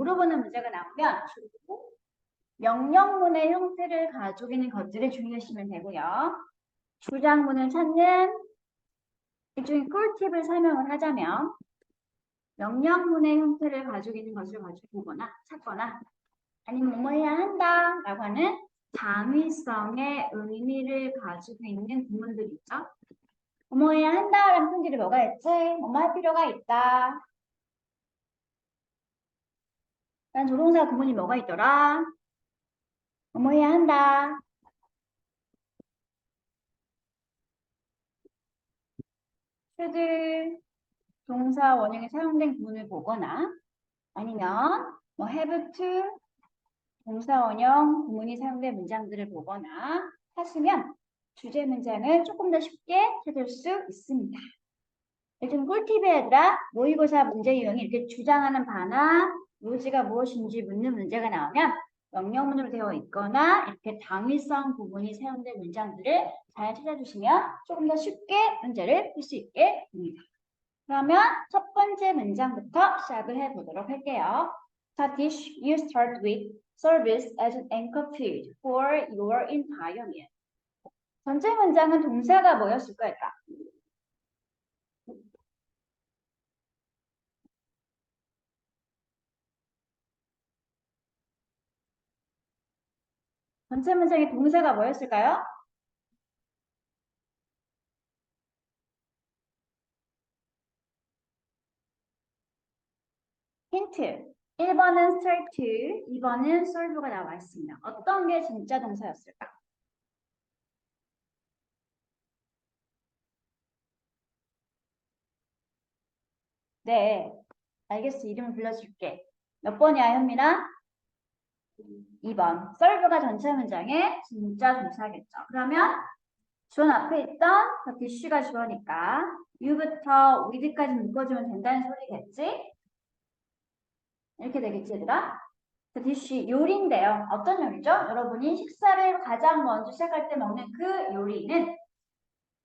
물어보는 문제가 나오면 주로 명령문의 형태를 가지고 있는 것들을 주의하시면 되고요. 주장문을 찾는 일종의 꿀팁을 설명을 하자면 명령문의 형태를 가지고 있는 것을 가지고 보거나 찾거나 아니면 뭐 해야 한다 라고 하는 당위성의 의미를 가지고 있는 구문들이 있죠. 뭐 해야 한다 라는 품질이 뭐가 있지? 뭐뭐 할 필요가 있다. 난 조동사 구문이 뭐가 있더라? 뭐 해야 한다. should 동사 원형에 사용된 구문을 보거나 아니면 뭐 have to 동사 원형 구문이 사용된 문장들을 보거나 하시면 주제 문장을 조금 더 쉽게 찾을 수 있습니다. 좀 꿀팁이 얘들아 모의고사 문제 유형이 이렇게 주장하는 바나 요지가 무엇인지 묻는 문제가 나오면 명령문으로 되어 있거나 이렇게 당위성 부분이 사용된 문장들을 잘 찾아주시면 조금 더 쉽게 문제를 풀 수 있게 됩니다. 그러면 첫 번째 문장부터 시작을 해보도록 할게요. Satish, you start with service as an anchor field for your environment. 전체 문장은 동사가 뭐였을 걸까? 전체 문장의 동사가 뭐였을까요? 힌트. 1번은 start, 2번은 serve가 나와 있습니다. 어떤 게 진짜 동사였을까? 네, 알겠어. 이름을 불러줄게. 몇 번이야, 현민아? 2번. serve가 전체 문장의 진짜 동사겠죠. 그러면 주어 앞에 있던 DC가 주어니까 you부터 with까지 묶어주면 된다는 소리겠지? 이렇게 되겠지, 얘들아? DC 요리인데요. 어떤 요리죠? 여러분이 식사를 가장 먼저 시작할 때 먹는 그 요리는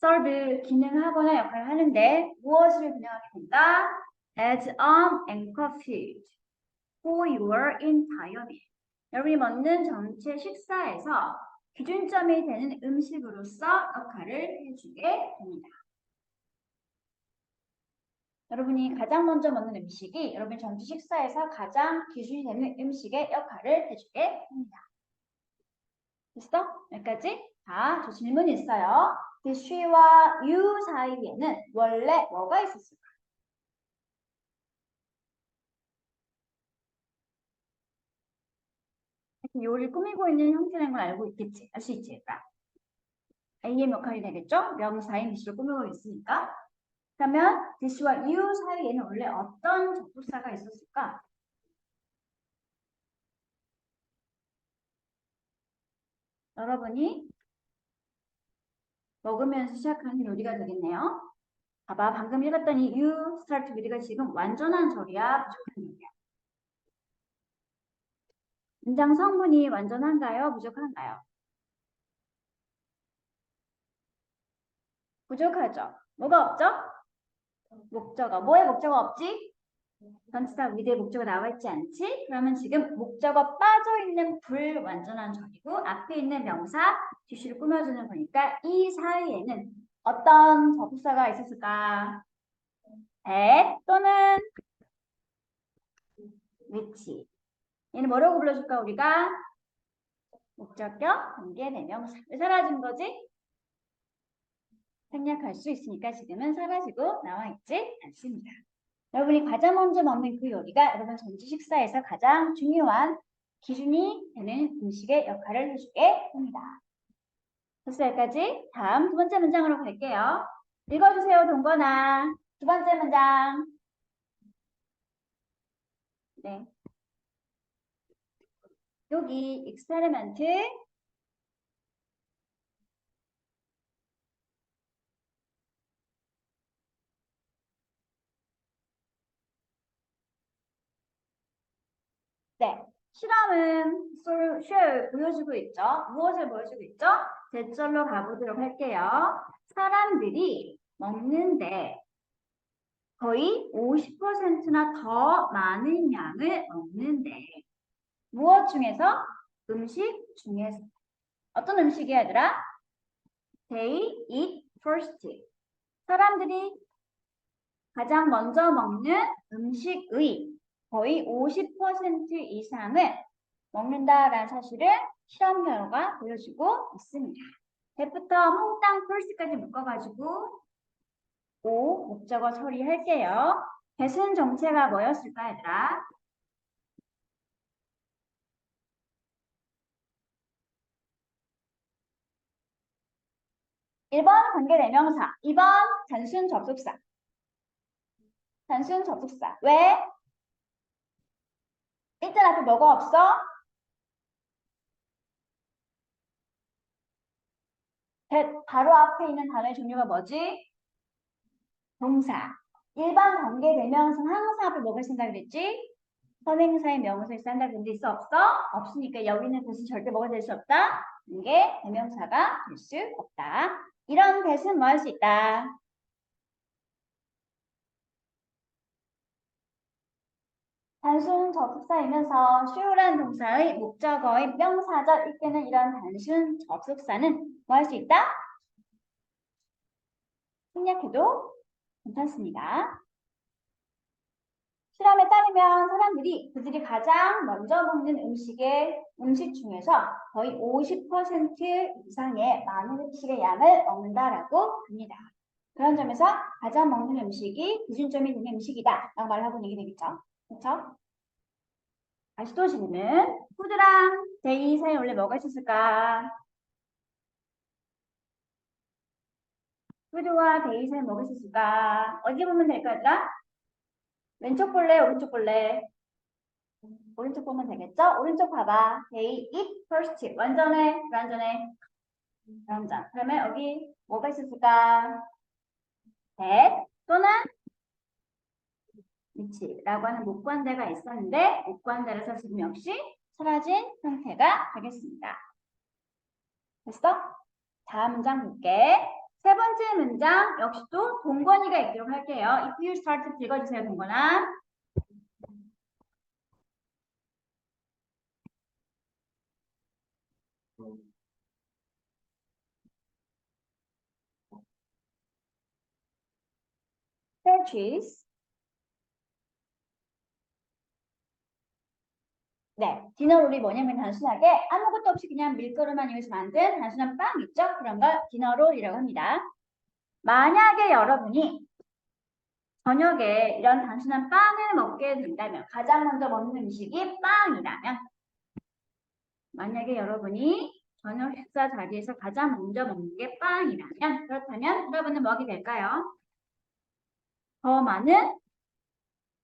serve 기능하거나 역할을 하는데 무엇을 기능하게 된다? As an anchor food for your environment. 여러분이 먹는 전체 식사에서 기준점이 되는 음식으로서 역할을 해주게 됩니다. 여러분이 가장 먼저 먹는 음식이 여러분 전체 식사에서 가장 기준이 되는 음식의 역할을 해주게 됩니다. 됐어? 여기까지? 자, 저 질문이 있어요. she와 you 사이에는 원래 뭐가 있었을까? 요리를 꾸미고 있는 형태라는 걸 알고 있겠지? 알 수 있지? IM 역할이 되겠죠? 명사인 DC를 꾸미고 있으니까. 그러면 DC와 you 사이에는 원래 어떤 접속사가 있었을까? 여러분이 먹으면서 시작하는 요리가 되겠네요. 봐봐, 방금 읽었더니 you start with가 지금 완전한 절이야, 부족한 절이야. 문장 성분이 완전한가요? 부족한가요? 부족하죠. 뭐가 없죠? 목적어. 뭐의 목적어 없지? 전치사 with의 목적어 나와 있지 않지? 그러면 지금 목적어 빠져있는 불완전한 절이고 앞에 있는 명사 뒤시를 꾸며주는 거니까 이 사이에는 어떤 접속사가 있었을까? that 또는 which. 얘는 뭐라고 불러줄까 우리가? 목적격, 관계, 대명사. 왜 사라진 거지? 생략할 수 있으니까 지금은 사라지고 나와 있지 않습니다. 여러분이 가장 먼저 먹는 그 요리가 여러분 전체 식사에서 가장 중요한 기준이 되는 음식의 역할을 해주게 됩니다. 됐어 여기까지? 다음 두 번째 문장으로 갈게요. 읽어주세요 동건아. 두 번째 문장. 네. 여기 experiment 네. 실험은 show 보여주고 있죠. 무엇을 보여주고 있죠? 제절로 가보도록 할게요. 사람들이 먹는데 거의 50%나 더 많은 양을 먹는데 무엇 중에서? 음식 중에서. 어떤 음식이야 얘들아? They eat first. 사람들이 가장 먼저 먹는 음식의 거의 50% 이상을 먹는다라는 사실을 실험 결과가 보여주고 있습니다. 대부터 몽땅 first까지 묶어가지고 O 목적어 처리할게요. 대신 정체가 뭐였을까 얘들아? 1번 관계대명사, 2번 단순 접속사. 단순 접속사. 왜? 일단 앞에 뭐가 없어? 바로 앞에 있는 단어의 종류가 뭐지? 동사. 일반 관계대명사는 항상 앞에 뭐가 쓴다 그랬지? 선행사의 명사에 쓴다 그랬는데 있어 없어? 없으니까 여기는 대신 절대 뭐가 될 수 없다? 이게 대명사가 될 수 없다. 이런 대신 뭐 할 수 있다? 단순 접속사이면서 sho란 동사의 목적어의 명사절 이때는 이런 단순 접속사는 뭐 할 수 있다? 생략해도 괜찮습니다. 실험에 따르면 사람들이 그들이 가장 먼저 먹는 음식 중에서 거의 50% 이상의 많은 음식의 양을 먹는다라고 합니다. 그런 점에서 가장 먹는 음식이 기준점이 되는 음식이다 라고 말을 하고 얘기 되겠죠. 그렇죠? 다시 또 질문. 푸드랑 데이 사이에 원래 뭐가 있었을까? 푸드와 데이 사이에 뭐가 있었을까? 어디 보면 될까, 얘들아? 왼쪽 볼래, 오른쪽 볼래? 오른쪽 보면 되겠죠? 오른쪽 봐봐. They eat first. 완전해, 불완전해? 불완전. 그러면 여기 뭐가 있었을까? that 또는 which라고 하는 목관대가 있었는데 목관대라서 지금 역시 사라진 형태가 되겠습니다. 됐어? 다음 문장 볼게. 세 번째 문장 역시 또 동건이가 있도록 할게요. If you start 읽어주세요, 동건아. purchase. 네, 디너롤이 뭐냐면 단순하게 아무것도 없이 그냥 밀가루만 이용해서 만든 단순한 빵 있죠? 그런 걸 디너롤이라고 합니다. 만약에 여러분이 저녁에 이런 단순한 빵을 먹게 된다면 가장 먼저 먹는 음식이 빵이라면 만약에 여러분이 저녁 식사 자리에서 가장 먼저 먹는 게 빵이라면 그렇다면 여러분은 뭐 하게 될까요? 더 많은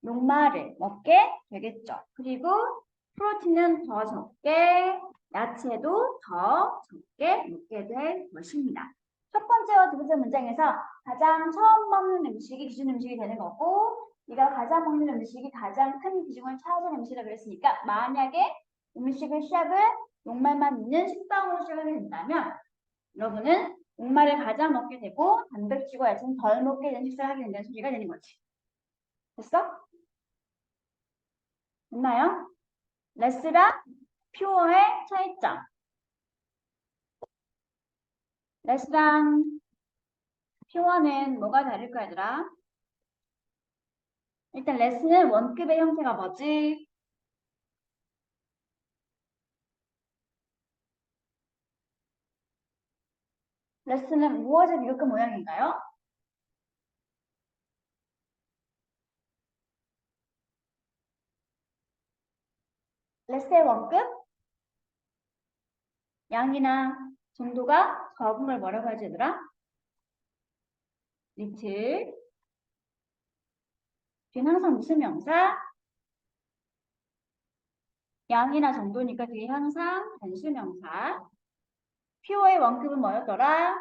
녹말을 먹게 되겠죠. 그리고 프로틴은 더 적게, 야채도 더 적게 먹게 될 것입니다. 첫 번째와 두 번째 문장에서 가장 처음 먹는 음식이 기준 음식이 되는 거고 네가 가장 먹는 음식이 가장 큰 비중을 차지하는 음식이라고 그랬으니까 만약에 음식을 시작을 녹말만 있는 식빵으로 시작하게 된다면 여러분은 녹말을 가장 먹게 되고 단백질과 야채는 덜 먹게 되는 식사를 하게 된다는 소리가 되는 거지. 됐어? 됐나요? 레스랑 퓨어의 차이점. 레스랑 퓨어는 뭐가 다를까 얘들아? 일단 레스는 원급의 형태가 뭐지? 레스는 무엇의 비교급 모양인가요? 레스의 원급? 양이나 정도가 적은 걸 뭐라고 하지 얘들아? 리틀. 뒤는 항상 무슨 명사? 양이나 정도니까 뒤에 항상 단수명사. 퓨어의 원급은 뭐였더라?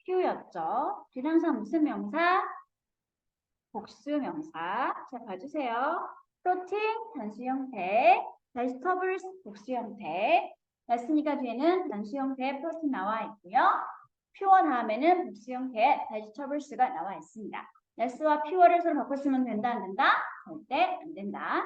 퓨였죠. 뒤는 항상 무슨 명사? 복수명사. 자, 봐주세요. 프로틴 단수 형태, vegetables 복수 형태. 됐으니까 뒤에는 단수 형태의 프로틴 나와 있고요. 퓨어 다음에는 복수 형태의 vegetables가 나와 있습니다. less와 pure을 서로 바꿔 쓰면 된다, 안 된다? 절대 안 된다.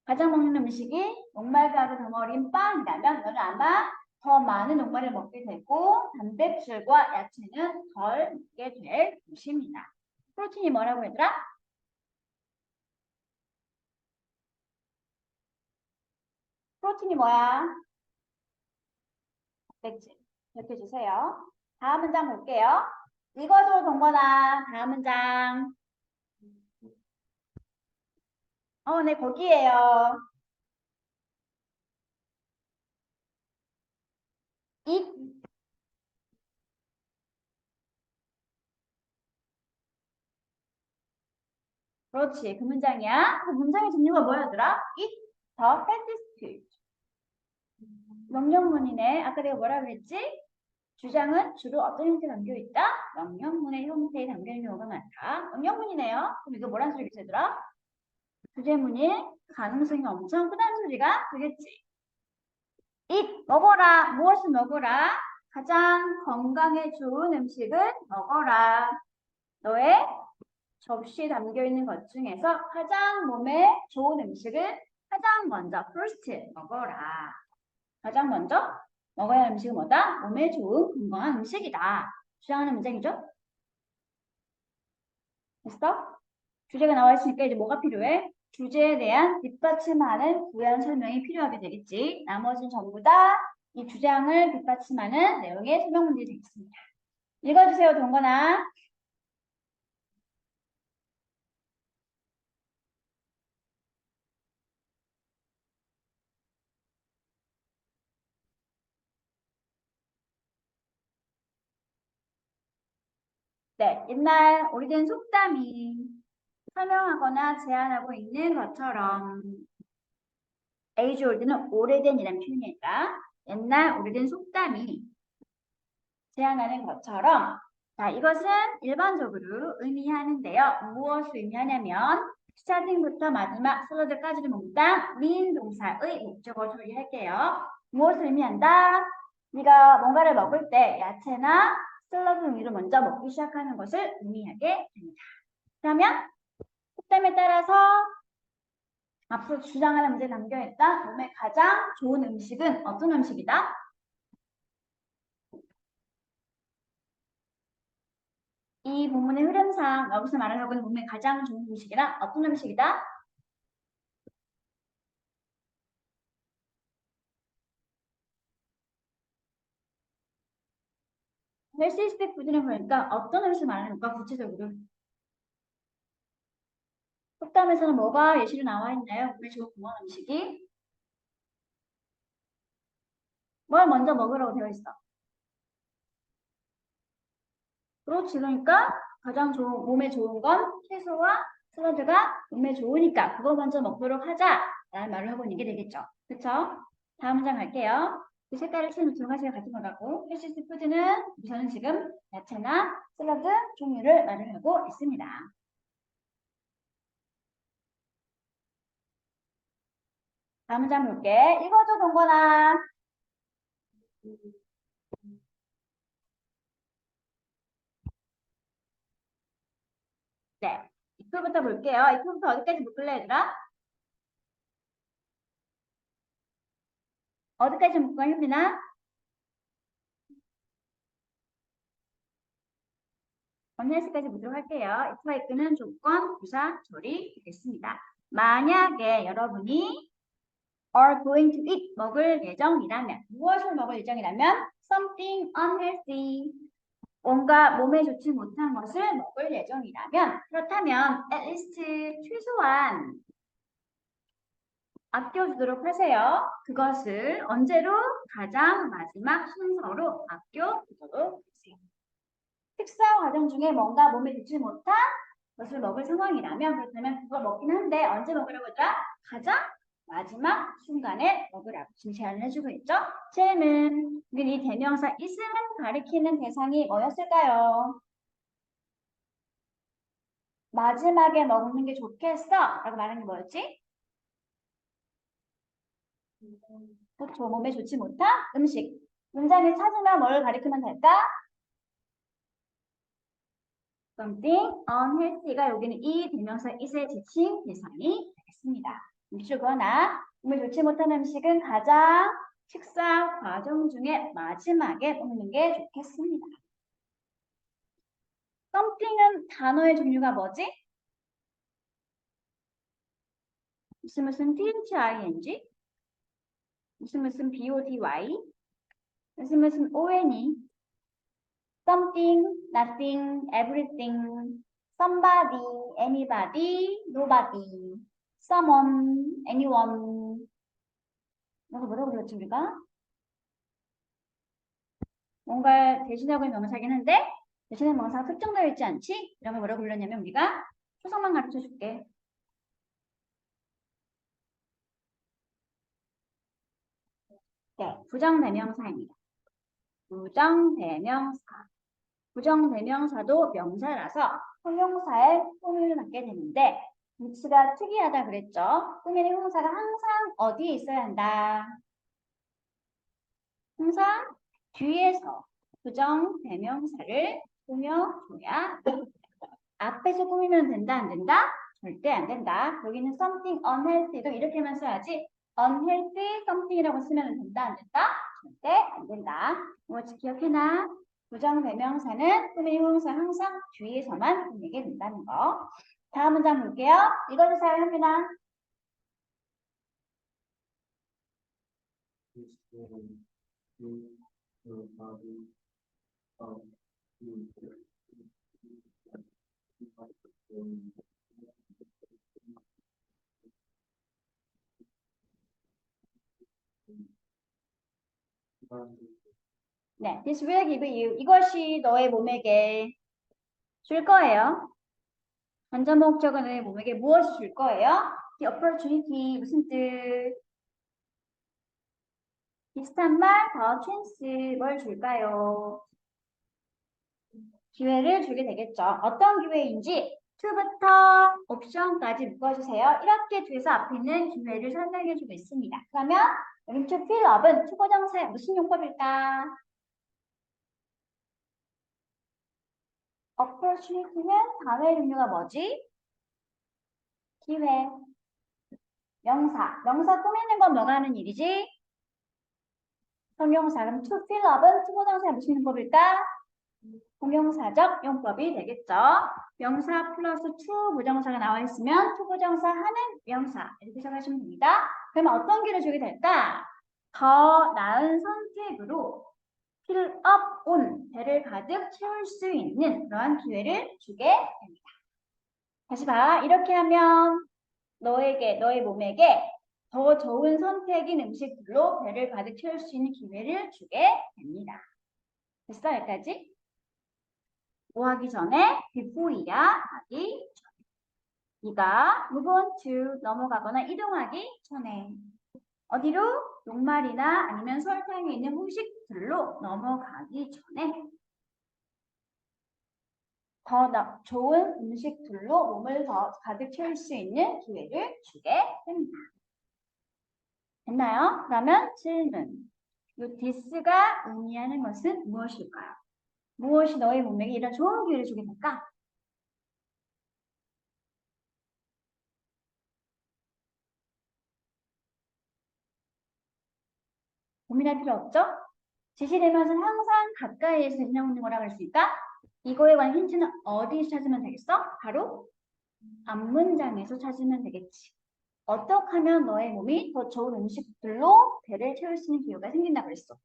가장 먹는 음식이 녹말과도 덩어리인 빵이라면 너는 아마 더 많은 녹말을 먹게 되고 단백질과 야채는 덜 먹게 될 것입니다. 프로틴이 뭐라고 얘들아? 프로틴이 뭐야? 단백질. 기억해주세요. 다음 문장 볼게요. 읽어줘, 동건아. 다음 문장. 네, 거기에요. eat, 그렇지. 그 문장이야. 그 문장의 종류가 뭐였더라? eat the healthy food. 명령문이네. 아까 내가 뭐라 그랬지? 주장은 주로 어떤 형태에 담겨있다? 명령문의 형태에 담겨있는 경우가 많다. 명령문이네요. 그럼 이거 뭐라는 소리겠지, 얘들아? 주제문이 가능성이 엄청 크다는 소리가 되겠지. 먹어라. 무엇을 먹어라? 가장 건강에 좋은 음식을 먹어라. 너의 접시에 담겨있는 것 중에서 가장 몸에 좋은 음식을 가장 먼저 first 먹어라. 가장 먼저 먹어야 할 음식은 뭐다? 몸에 좋은 건강한 음식이다. 주장하는 문장이죠? 됐어? 주제가 나와 있으니까 이제 뭐가 필요해? 주제에 대한 뒷받침하는 부연 설명이 필요하게 되겠지. 나머지는 전부 다 이 주장을 뒷받침하는 내용의 설명 문제이 되겠습니다. 읽어주세요, 동건아. 네, 옛날 오래된 속담이 설명하거나 제안하고 있는 것처럼 age old는 오래된이라는 표현이니까 옛날 오래된 속담이 제안하는 것처럼 자, 이것은 일반적으로 의미하는데요. 무엇을 의미하냐면 스타팅부터 마지막 슬러드까지를 몽땅 민 동사의 목적어 처리할게요. 무엇을 의미한다? 네가 뭔가를 먹을 때 야채나 샐러드 종류를 먼저 먹기 시작하는 것을 의미하게 됩니다. 그러면 속담에 따라서 앞서 주장하는 문제에 담겨있던 몸에 가장 좋은 음식은 어떤 음식이다? 이 본문의 흐름상 여기서 말을 하고 있는 몸에 가장 좋은 음식이란 어떤 음식이다? 헬시스틱 푸드는 그러니까 어떤 음식 말하는 걸까 구체적으로? 속담에서는 뭐가 예시로 나와 있나요? 몸에 좋은 건강한 음식이? 뭘 먼저 먹으라고 되어 있어? 그렇지. 그러니까 가장 좋은, 몸에 좋은 건 채소와 샐러드가 몸에 좋으니까 그거 먼저 먹도록 하자 라는 말을 하고 있는 게 되겠죠. 그쵸? 다음 문장 갈게요. 그 색깔을 칠두 가지가 같은 거라고. 헬시스 푸드는 우선은 지금 야채나 샐러드 종류를 말을 하고 있습니다. 다음 문장 볼게. 읽어줘, 동건아. 네. 이 표부터 볼게요. 이 표부터 어디까지 묶을래, 얘들아? 어디까지 묶어, 효민아? 언니스까지 보도록 할게요. if와 이끄는 조건, 부사, 조리 되겠습니다. 만약에 여러분이 are going to eat, 먹을 예정이라면, 무엇을 먹을 예정이라면 something unhealthy, 뭔가 몸에 좋지 못한 것을 먹을 예정이라면 그렇다면 at least 최소한 아껴두도록 하세요. 그것을 언제로? 가장 마지막 순서로 아껴두도록 하세요. 식사 과정 중에 뭔가 몸에 좋지 못한 것을 먹을 상황이라면 그렇다면 그걸 먹긴 한데 언제 먹으라고 하더라? 가장 마지막 순간에 먹으라고 지금 제안을 해주고 있죠. 쟤는 이 대명사 is는 가리키는 대상이 뭐였을까요? 마지막에 먹는 게 좋겠어 라고 말하는 게 뭐였지? 그렇죠. 몸에 좋지 못한 음식. 문장을 찾으면 뭘 가리키면 될까? something unhealthy가 여기는 이 대명사 is의 지칭 대상이 되겠습니다. 음식이거나 몸에 좋지 못한 음식은 가장 식사 과정 중에 마지막에 먹는 게 좋겠습니다. something은 단어의 종류가 뭐지? 무슨 THING? 무슨 BODY? 무슨 ONE? something, nothing, everything, somebody, anybody, nobody, someone, anyone. 이거 뭐라고 그랬지 우리가? 뭔가 대신하고 있는 명사긴 한데 대신하는 명사가 특정되어 있지 않지? 이런 걸 뭐라고 불렀냐면 우리가 초성만 가르쳐 줄게. 네, 부정대명사입니다. 부정대명사. 부정대명사도 명사라서 형용사의 꾸미를 갖게 되는데 위치가 특이하다 그랬죠? 꾸미는 형용사가 항상 어디에 있어야 한다? 항상 뒤에서 부정대명사를 꾸며줘야 앞에서 꾸미면 된다 안 된다? 절대 안 된다. 여기는 something unhealthy도 이렇게만 써야지 unhealthy something이라고 쓰면 된다 안 된다? 절대 안 된다. 뭐지 기억해놔. 부정대명사는 꾸미는 형용사 항상 뒤에서만 꾸미게 된다는 거. 다음 문장 볼게요. 읽어주세요 현빈아. 네, this will give you. 이것이 너의 몸에게 줄 거예요. 관전 목적은 너의 몸에게 무엇을 줄 거예요? The opportunity 무슨 뜻? 비슷한 말, 더 chance 뭘 줄까요? 기회를 주게 되겠죠. 어떤 기회인지 to부터 옵션까지 묶어주세요. 이렇게 뒤에서 앞에 있는 기회를 설명해주고 있습니다. 그러면 여기 to fill up은 투고정사의 무슨 용법일까? opportunity는 단어의 종류가 뭐지? 기회. 명사. 명사 꾸미는 건 뭐가 하는 일이지? 형용사. 그럼 to fill up은 투고정사의 무슨 용법일까? 공용사적 용법이 되겠죠. 명사 플러스 to 부정사가 나와 있으면 to 부정사 하는 명사 이렇게 생각하시면 됩니다. 그러면 어떤 기회를 주게 될까? 더 나은 선택으로 fill up on 배를 가득 채울 수 있는 그러한 기회를 주게 됩니다. 다시 봐. 이렇게 하면 너에게 너의 몸에게 더 좋은 선택인 음식들로 배를 가득 채울 수 있는 기회를 주게 됩니다. 됐어? 여기까지? 뭐 하기 전에? before이야 하기 전에. 네가 move on to 넘어가거나 이동하기 전에. 어디로? 녹말이나 아니면 설탕이 있는 후식들로 넘어가기 전에 더 좋은 음식들로 몸을 더 가득 채울 수 있는 기회를 주게 됩니다. 됐나요? 그러면 질문. 이 this가 의미하는 것은 무엇일까요? 무엇이 너의 몸에게 이런 좋은 기회를 주게 될까? 고민할 필요 없죠? 지시대명사는 항상 가까이에서 지나오는 거라고 할 수 있다? 이거에 관한 힌트는 어디서 찾으면 되겠어? 바로 앞문장에서 찾으면 되겠지. 어떻게 하면 너의 몸이 더 좋은 음식들로 배를 채울 수 있는 기회가 생긴다고 그랬어.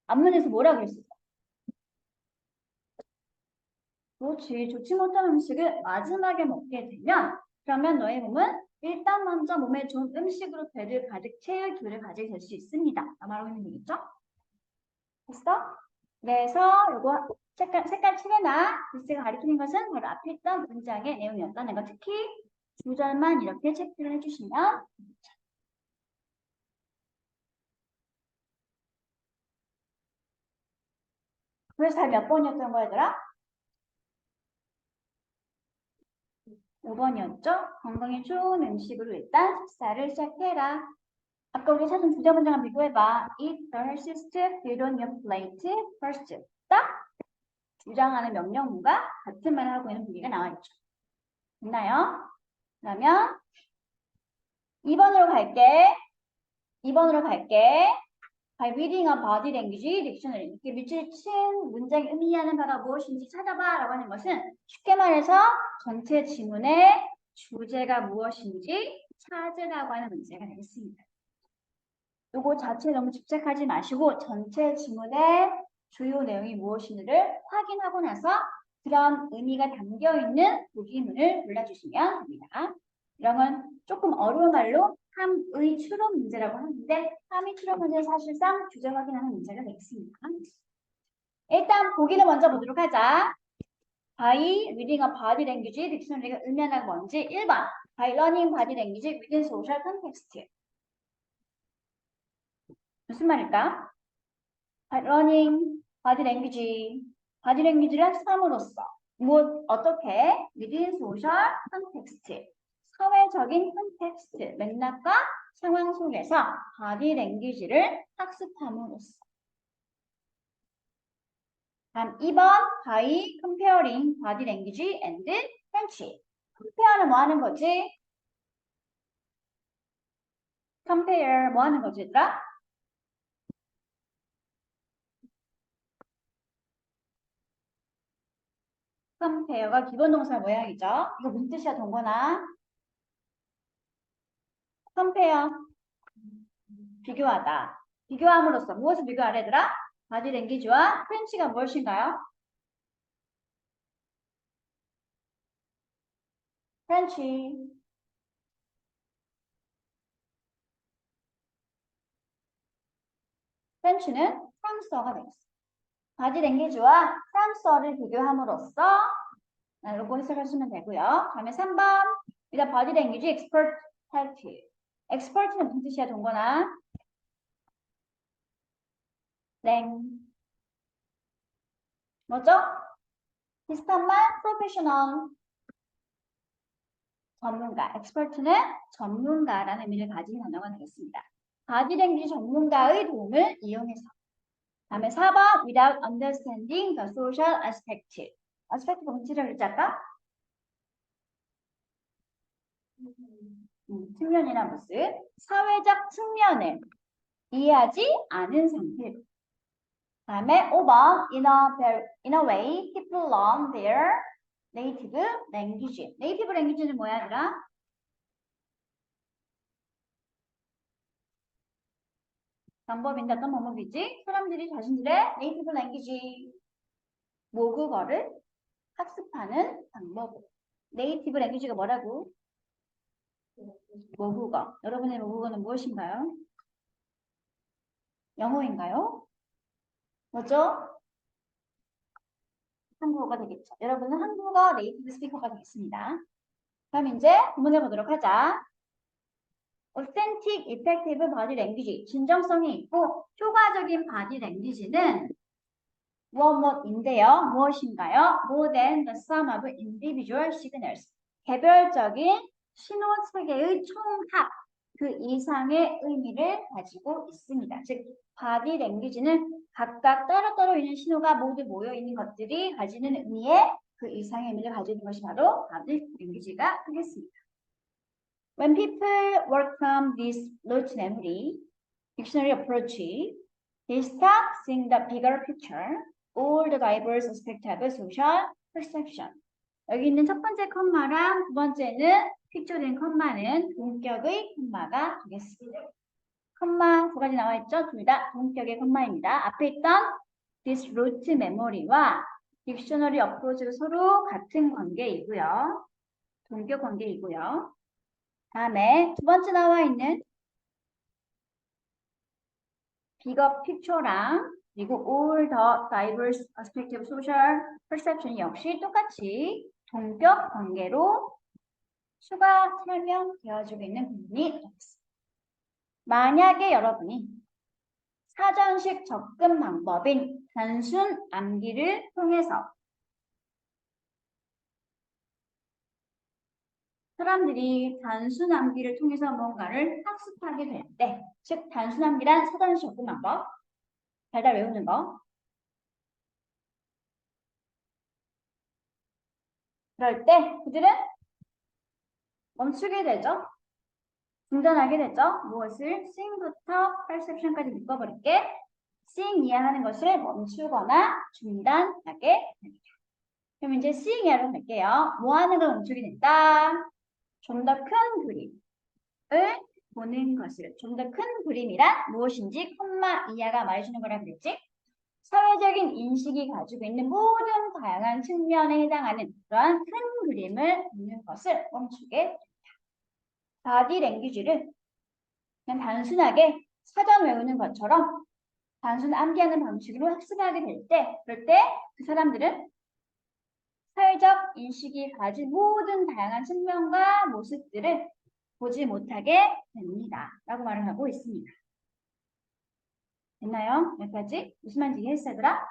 앞문에서 뭐라고 그랬어? 그렇지. 좋지 못한 음식을 마지막에 먹게 되면 그러면 너의 몸은 일단 먼저 몸에 좋은 음식으로 배를 가득 채울 기회를 가지게 될 수 있습니다. 말하고 있는 얘기죠? 됐어? 그래서 이거 색깔 칠해놔. 글씨가 가리키는 것은 바로 앞에 있던 문장의 내용이었다는 거. 특히 두 절만 이렇게 체크를 해주시면 그래서 잘 몇 번이었던 거야, 얘들아? 5번이었죠? 건강에 좋은 음식으로 일단 식사를 시작해라. 아까 우리 찾은 두 문장을 비교해봐. Eat the healthiest food on your plate first. 딱 주장하는 명령문과 같은 말을 하고 있는 분위기가 나와 있죠. 됐나요? 그러면 2번으로 갈게. 2번으로 갈게. By reading a body language dictionary. 이렇게 밑줄 친 문장이 의미하는 바가 무엇인지 찾아봐 라고 하는 것은 쉽게 말해서 전체 지문의 주제가 무엇인지 찾으라고 하는 문제가 되겠습니다. 요거 자체에 너무 집착하지 마시고 전체 지문의 주요 내용이 무엇인지를 확인하고 나서 그런 의미가 담겨있는 보기문을 골라주시면 됩니다. 이런 건 조금 어려운 말로 함의 추론 문제라고 하는데 함의 추론 문제는 사실상 주제 확인하는 문제가 되겠습니다. 일단 보기를 먼저 보도록 하자. By reading a body language 딕셔너리가 의미하는 건 뭔지 1번 By learning body language within social context. 무슨 말일까? By learning body language. body language를 학습함으로써 어떻게? within social context. 사회적인 컨텍스트, 맥락과 상황 속에서 body language를 학습함으로써. 다음 2번 by comparing body language and French. compare는 뭐 하는 거지? compare 뭐 하는 거지 얘들아? compare가 기본 동사 모양이죠. 이거 무슨 뜻이야 동건아? compare 비교하다. 비교함으로써 무엇을 비교하래 얘들아? body language와 French가 무엇인가요? French. 프렌치는 프랑스어가 되겠습니다. 바디 랭귀지와 프랑스어를 비교함으로써 요거 해석하시면 되고요. 다음에 3번 일단 바디 랭귀지 expert help. expert는 무슨 뜻이야 동건아? 뭐죠? 비슷한 말 professional 전문가. expert는 전문가라는 의미를 가진 단어가 되겠습니다. 바디 랭귀지 전문가의 도움을 이용해서. 다음에 4번 without understanding the social aspect. aspect 뭔지를 그랬지 아까? 측면이나 모습. 사회적 측면을 이해하지 않은 상태로. 다음에 5번 in a way people learn their native language. native language는 뭐야 얘들아? 방법인데 어떤 방법이지? 사람들이 자신들의 native language 모국어를 학습하는 방법. 네이티브 랭귀지가 뭐라고? 모국어. 여러분의 모국어는 무엇인가요? 영어인가요? 뭐죠? 한국어가 되겠죠. 여러분은 한국어 네이티브 스피커가 되겠습니다. 그럼 이제 구문해 보도록 하자. authentic, effective body language. 진정성이 있고 효과적인 body language는 무엇인데요? 무엇인가요? More than the sum of individual signals. 개별적인 신호 체계의 총합. 그 이상의 의미를 가지고 있습니다. 즉, body language는 각각 따로따로 있는 신호가 모두 모여있는 것들이 가지는 의미의 그 이상의 의미를 가지는 것이 바로 body language가 되겠습니다. When people work from this rote memory, dictionary approach, they start seeing the bigger picture, all the diverse aspects of social perception. 여기 있는 첫 번째 컴마랑 두 번째는 픽처된 컴마는 동격의 컴마가 되겠습니다. 컴마 두 가지 나와 있죠? 둘 다 동격의 컴마입니다. 앞에 있던 this root memory와 딕셔너리 어프로치가 서로 같은 관계이고요. 동격 관계이고요. 다음에 두 번째 나와 있는 bigger picture랑 그리고 all the diverse aspects of social perception 역시 똑같이 동격 관계로 추가 설명되어지고 있는 부분이 있습니다. 만약에 여러분이 사전식 접근 방법인 단순 암기를 통해서 사람들이 단순 암기를 통해서 뭔가를 학습하게 될 때, 즉 단순 암기란 사전식 접근 방법, 달달 외우는 거, 그럴 때 그들은 멈추게 되죠. 중단하게 되죠. 무엇을? seeing부터 perception까지 묶어버릴게. seeing 이해하는 것을 멈추거나 중단하게 됩니다. 그럼 이제 seeing 이해로 갈게요. 뭐 하는 걸 멈추게 된다? 좀 더 큰 그림을 보는 것을. 좀 더 큰 그림이란 무엇인지 콤마 이하가 말해주는 거라 그랬지? 사회적인 인식이 가지고 있는 모든 다양한 측면에 해당하는 그러한 큰 그림을 보는 것을 멈추게 됩니다. 바디 랭귀지를 그냥 단순하게 사전 외우는 것처럼 단순 암기하는 방식으로 학습하게 될 때, 그럴 때 그 사람들은 사회적 인식이 가진 모든 다양한 측면과 모습들을 보지 못하게 됩니다. 라고 말을 하고 있습니다. 됐나요? 여기까지? 무슨 말인지 이해했어들아?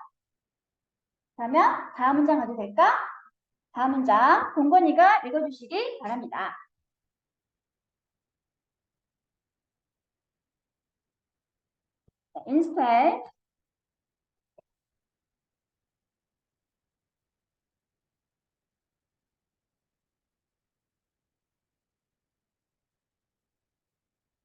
그러면 다음 문장 가도 될까? 다음 문장 동건이가 읽어주시기 바랍니다. Instead,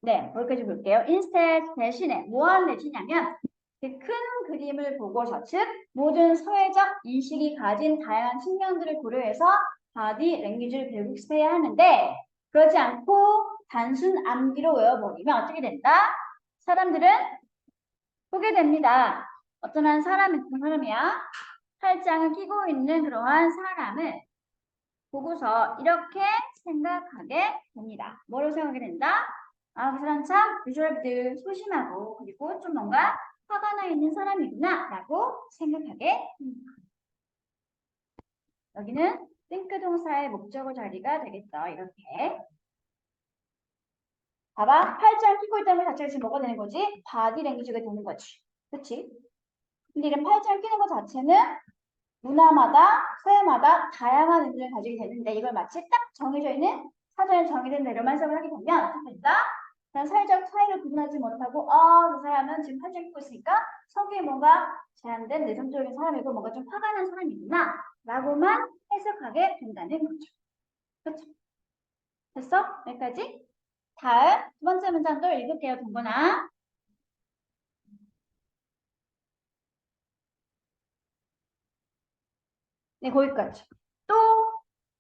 네, 거기까지 볼게요. Instead 대신에 뭐를 내주냐면 그 큰 그림을 보고서 즉 모든 사회적 인식이 가진 다양한 측면들을 고려해서 바디 랭귀지를 배우습해야 하는데 그러지 않고 단순 암기로 외워버리면 어떻게 된다? 사람들은 보게 됩니다. 어떤 한 사람이 어떤 사람이야? 팔짱을 끼고 있는 그러한 사람을 보고서 이렇게 생각하게 됩니다. 뭐로 생각하게 된다? 아, 그 사람 참 비주얼들 소심하고 그리고 좀 뭔가 화가 나 있는 사람이구나 라고 생각하게 됩니다. 여기는 think 동사의 목적어 자리가 되겠죠. 이렇게. 봐봐. 팔짱 끼고 있다는 것 자체가 지금 뭐가 되는 거지? 바디 랭귀지가 되는 거지. 그치? 근데 이런 팔짱 끼는 것 자체는 문화마다, 사회마다 다양한 의미를 가지게 되는데 이걸 마치 딱 정해져 있는 사전에 정해진 대로만 해석을 하게 되면 어떻게 된다? 그냥 사회적 차이를 구분하지 못하고 그 사람은 지금 팔짱 끼고 있으니까 성격이 뭔가 제한된 내성적인 사람이고 뭔가 좀 화가 난 사람이구나 라고만 해석하게 된다는 거죠. 그렇죠? 됐어? 여기까지? 다음 두 번째 문장도 읽을게요. 동건아. 네, 거기까지. 또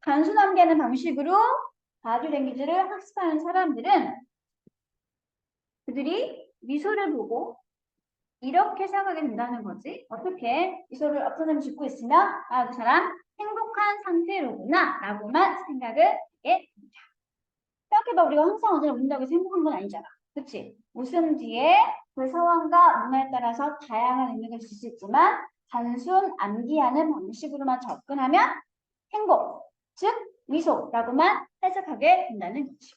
단순 암기하는 방식으로 바디 랭귀지를 학습하는 사람들은 그들이 미소를 보고 이렇게 생각하게 된다는 거지. 어떻게 미소를 어떤 사람이 짓고 있으면 그 사람 행복한 상태로구나 라고만 생각을 하게 됩니다. 생각해봐. 우리가 항상 언제나 웃는다고 해서 행복한 건 아니잖아. 그치? 웃음 뒤에 그 상황과 문화에 따라서 다양한 의미가 있을 수 있지만 단순 암기하는 방식으로만 접근하면 행복, 즉 미소라고만 해석하게 된다는 거지.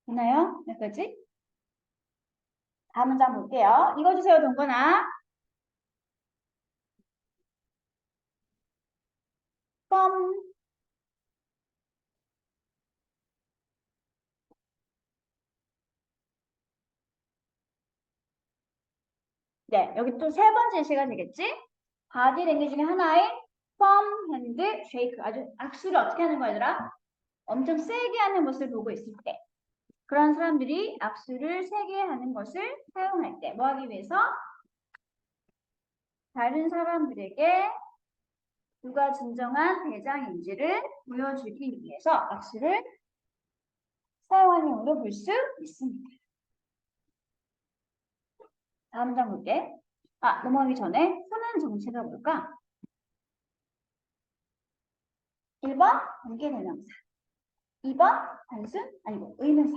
되나요? 여기까지? 다음 문장 볼게요. 읽어주세요, 동건아. from 네, 여기 또 세 번째 예시가 되겠지? 바디 랭귀지 중에 하나인 from, hand, shake. 아주 악수를 어떻게 하는 거야, 얘들아? 엄청 세게 하는 모습을 보고 있을 때. 그런 사람들이 악수를 세게 하는 것을 사용할 때, 뭐 하기 위해서? 다른 사람들에게 누가 진정한 대장인지를 보여주기 위해서 악수를 사용하는 용으로 볼 수 있습니다. 다음 장 볼게. 넘어가기 전에 쓰는 정체가 뭘까? 1번 관계대명사, 2번 단순 아니고 의문사.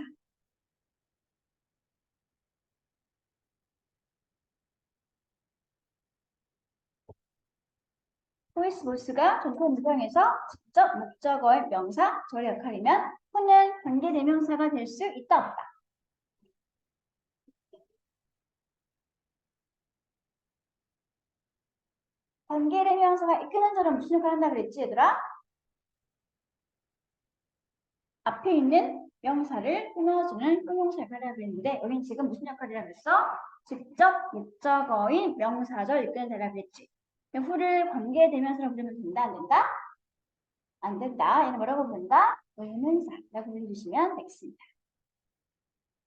보이스 보스가 전통 문장에서 직접 목적어의 명사, 절의 역할이면 후는 관계대명사가 될 수 있다 없다. 관계대명사가 이끄는 자는 무슨 역할을 한다 그랬지 얘들아? 앞에 있는 명사를 끊어주는 형용사 역할을 하고 있는데 여긴 지금 무슨 역할이라고 했어? 직접 목적어인 명사절 이끄는 자라 그랬지. 후를 관계대명사로 부르면 된다 안 된다? 안 된다. 얘는 뭐라고 부른다? 의문사라고 불러주시면 되겠습니다.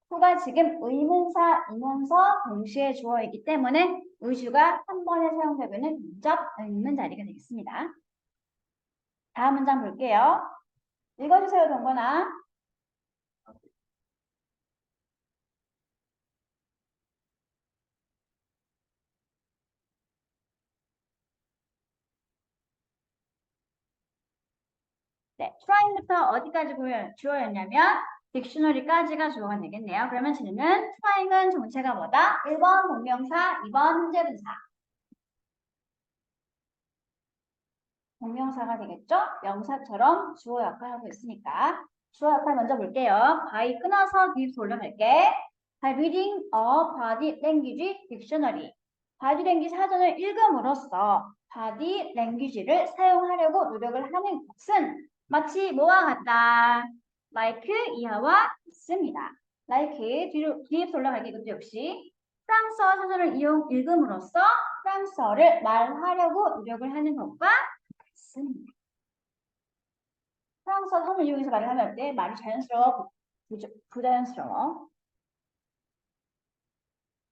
to가 지금 의문사이면서 동시에 주어이기 때문에 의주가 한 번에 사용되면 문접 있는 자리가 되겠습니다. 다음 문장 볼게요. 읽어주세요, 동건아. 네, trying부터 어디까지 주어였냐면 딕셔너리까지가 주어가 되겠네요. 그러면 질문, trying은 정체가 뭐다? 1번 동명사, 2번 현재분사. 동명사가 되겠죠? 명사처럼 주어 역할을 하고 있으니까. 주어 역할 먼저 볼게요. by 끊어서 뒤로 올라갈게. by reading a body language dictionary. body language 사전을 읽음으로써 body language를 사용하려고 노력을 하는 것은 마치 뭐와 같다? like 이하와 같습니다. like 뒤로 올라갈게. 이것도 역시 프랑스어 사전을 읽음으로써 프랑스어를 말하려고 노력을 하는 것과 같습니다. 프랑스어 사전을 이용해서 말을 하면 때 말이 자연스러워, 부자연스러워.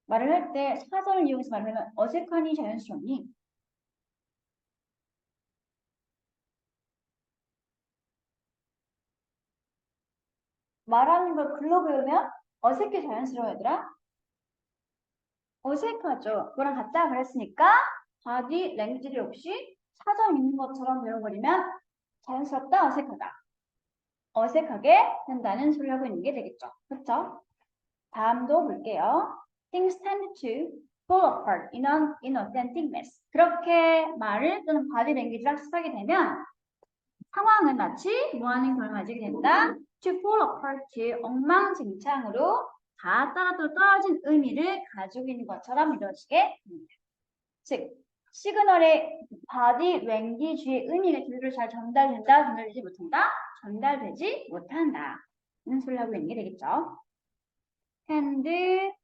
말을 할 때 사전을 이용해서 말을 하면 어색하니 자연스럽니? 말하는 걸 글로 배우면 어색해 자연스러워 얘들아? 어색하죠. 그거랑 같다 그랬으니까 바디 랭귀지를 역시 사전 읽는 것처럼 배워버리면 자연스럽다, 어색하다. 어색하게 된다는 소리를 하고 있는 게 되겠죠. 그렇죠? 다음도 볼게요. Things tend to fall apart in an inauthentic mess. 그렇게 말을 또는 바디 랭귀지를 학습하게 되면 상황은 마치 뭐하는 결과를 가지게 된다? To fall apart, 엉망진창으로 다 따라또 떨어진 의미를 가지고 있는 것처럼 이루어지게 됩니다. 즉, 시그널의 바디 랭귀지의 의미가 제대로 잘 전달된다, 전달되지 못한다? 전달되지 못한다. 이런 소리를 하고 있는 게 되겠죠. tend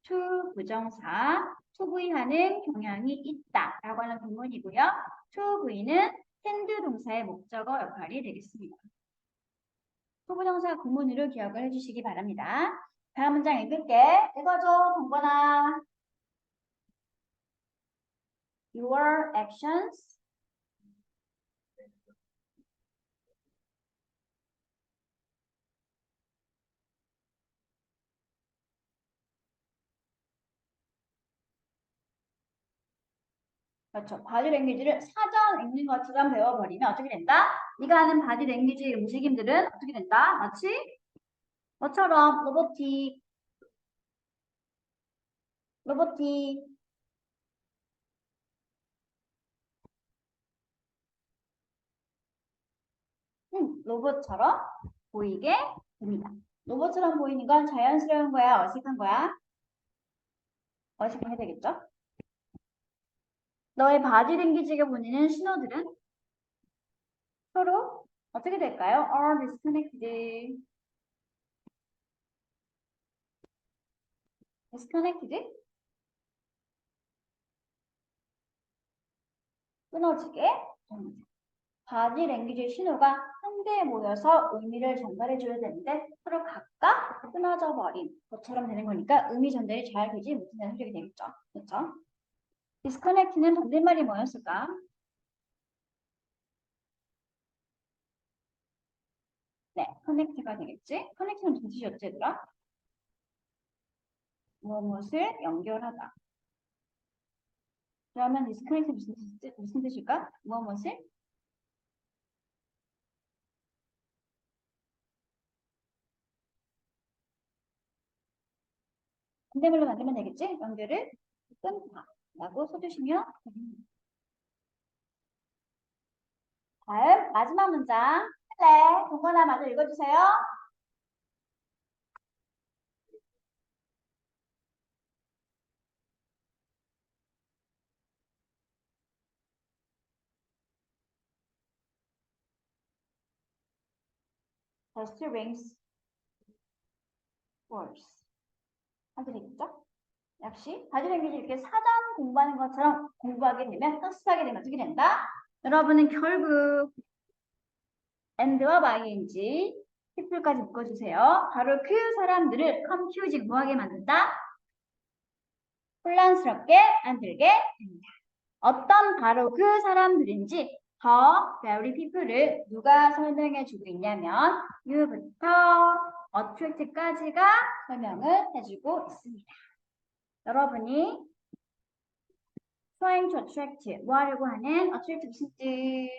to 부정사, to V하는 경향이 있다 라고 하는 부문이고요. to V는 tend 동사의 목적어 역할이 되겠습니다. to 부정사 구문으로 기억을 해주시기 바랍니다. 다음 문장 읽을게. 읽어줘, 동건아. Your actions 그렇죠. 바디 랭귀지를 사전 읽는 것처럼 배워버리면 어떻게 된다? 네가 하는 바디 랭귀지 움직임들은 어떻게 된다? 마치 너처럼 로보틱 로봇처럼 보이게 됩니다. 로봇처럼 보이는 건 자연스러운 거야, 어색한 거야? 어색하게 되겠죠? 너의 바디 랭귀지가 보내는 신호들은 서로 어떻게 될까요? Are disconnected. disconnected? 끊어지게 됩니다. 바디 랭귀지의 신호가 한데에 모여서 의미를 전달해줘야 되는데 서로 각각 끊어져 버린 것처럼 되는 거니까 의미 전달이 잘 되지 못한다는 소리가 되겠죠. 그렇죠? disconnect는 반대말이 뭐였을까? 네, connect가 되겠지? connect는 무슨 뜻이었지, 얘들아? 무엇을 연결하다. 그러면 disconnect 무슨 뜻일까? 무엇을? 반대말로 만들면 되겠지? 연결을 끊다 라고 써주시면 됩니다. 다음 마지막 문장. 네, 동건아 마저 읽어주세요. Just rings words. 하게 되겠죠? 역시 바디 랭귀지 이렇게 사전 공부하는 것처럼 공부하게 되면 학습하게 되면 어떻게 된다? 여러분은 결국 and와 ing, people까지 묶어주세요. 바로 그 사람들을 confusing, 뭐하게 만든다? 혼란스럽게 만들게 됩니다. 어떤 바로 그 사람들인지 더 very people를 누가 설명해 주고 있냐면 you부터 attract까지가 설명을 해주고 있습니다. 여러분이 trying to attract, 뭐 하려고 하는 attract 무슨 뜻?